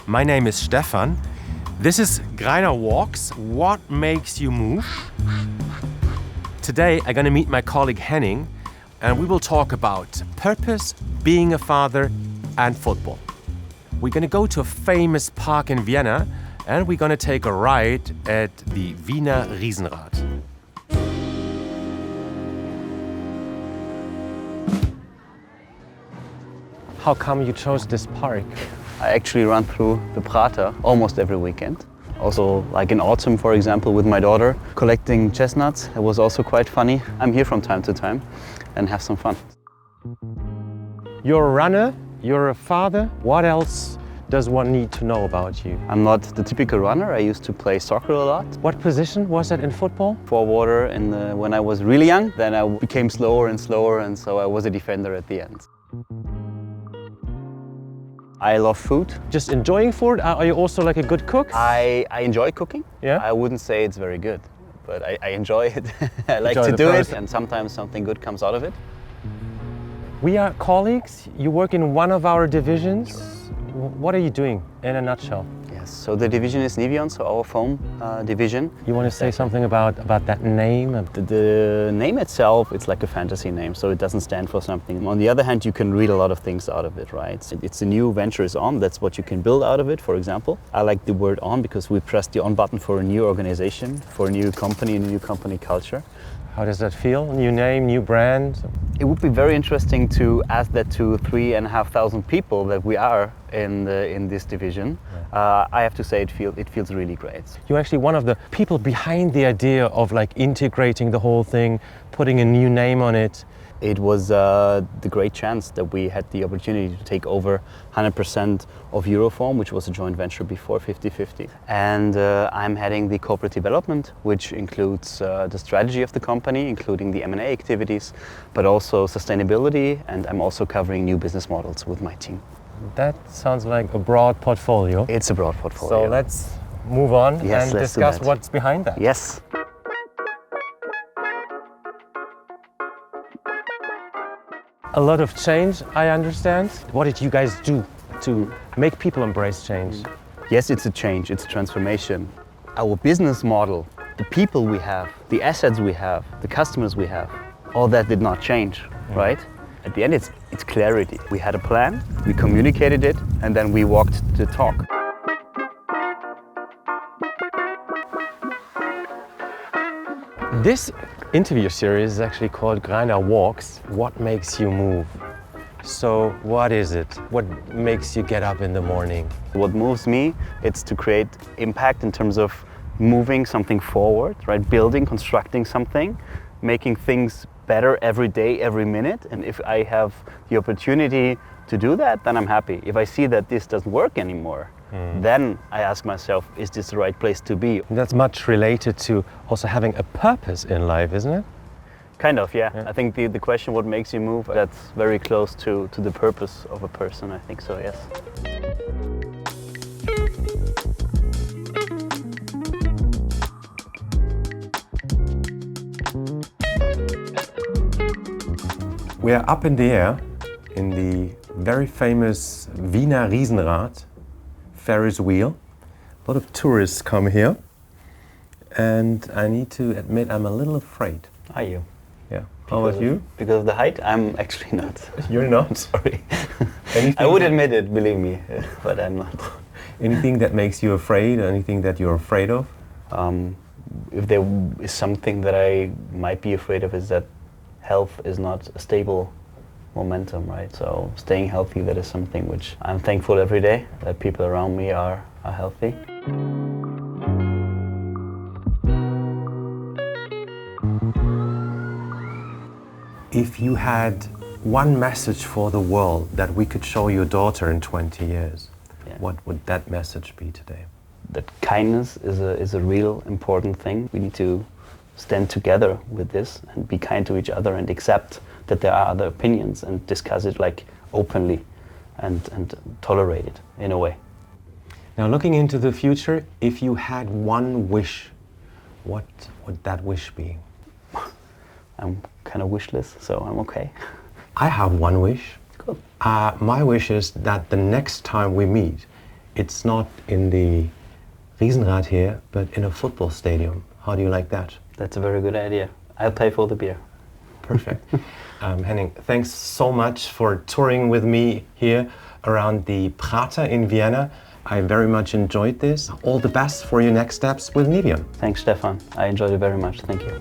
My name is Stefan. This is Greiner Walks, What Makes You Move? Today I'm going to meet my colleague Henning and we will talk about purpose, being a father and football. We're going to go to a famous park in Vienna and we're going to take a ride at the Wiener Riesenrad. How come you chose this park? I actually run through the Prater almost every weekend. Also, like in autumn, for example, with my daughter, collecting chestnuts. It was also quite funny. I'm here from time to time and have some fun. You're a runner, you're a father. What else does one need to know about you? I'm not the typical runner. I used to play soccer a lot. What position was it in football? Forwarder when I was really young. Then I became slower and slower, and so I was a defender at the end. I love food. Just enjoying food? Are you also like a good cook? I enjoy cooking. Yeah? I wouldn't say it's very good, but I enjoy it. I like Enjoy to the do process. it, and sometimes something good comes out of it. We are colleagues. You work in one of our divisions. What are you doing in a nutshell? Yes, so the division is NEVEON, so our foam division. You want to say something about that name? The name itself, it's like a fantasy name, so it doesn't stand for something. On the other hand, you can read a lot of things out of it, right? It's a new venture is on, that's what you can build out of it, for example. I like the word on because we press the on button for a new organization, for a new company, a new company culture. How does that feel? New name, new brand? It would be very interesting to ask that to 3,500 people that we are in this division. I have to say it feels really great. You're actually one of the people behind the idea of like integrating the whole thing, putting a new name on it. It was the great chance that we had the opportunity to take over 100% of Euroform, which was a joint venture before 50-50. And I'm heading the corporate development, which includes the strategy of the company, including the M&A activities, but also sustainability, and I'm also covering new business models with my team. That sounds like a broad portfolio. It's a broad portfolio. So let's move on and let's discuss do that. what's behind that. Yes. A lot of change, I understand. What did you guys do to make people embrace change? Yes, it's a change, it's a transformation. Our business model, the people we have, the assets we have, the customers we have, all that did not change, right? At the end, it's clarity. We had a plan, we communicated it, and then we walked the talk. This interview series is actually called Greiner Walks, What Makes You Move? So what is it? What makes you get up in the morning? What moves me, it's to create impact in terms of moving something forward, right? Building, constructing something, making things better every day, every minute. And if I have the opportunity to do that, then I'm happy. If I see that this doesn't work anymore, then I ask myself, is this the right place to be? That's much related to also having a purpose in life, isn't it? Kind of, yeah. I think the question, what makes you move, that's very close to the purpose of a person, I think so, yes. We are up in the air in the very famous Wiener Riesenrad Ferris wheel. A lot of tourists come here and I need to admit I'm a little afraid. Are you? Yeah. How about you? Because of the height, I'm actually not. You're not? Sorry. Anything I would admit it, believe me, but I'm not. Anything that makes you afraid or anything that you're afraid of? If there is something that I might be afraid of is that health is not a stable momentum, right? So staying healthy, that is something which I'm thankful every day that people around me are healthy. If you had one message for the world that we could show your daughter in 20 years, what would that message be today? That kindness is a real important thing. We need to stand together with this and be kind to each other and accept that there are other opinions and discuss it like openly and tolerate it in a way. Now looking into the future, if you had one wish, what would that wish be? I'm kind of wishless, so I'm okay. I have one wish. Cool. My wish is that the next time we meet, it's not in the Riesenrad here, but in a football stadium. How do you like that? That's a very good idea. I'll pay for the beer. Perfect. Henning, thanks so much for touring with me here around the Prater in Vienna. I very much enjoyed this. All the best for your next steps with NEVEON. Thanks, Stefan. I enjoyed it very much. Thank you.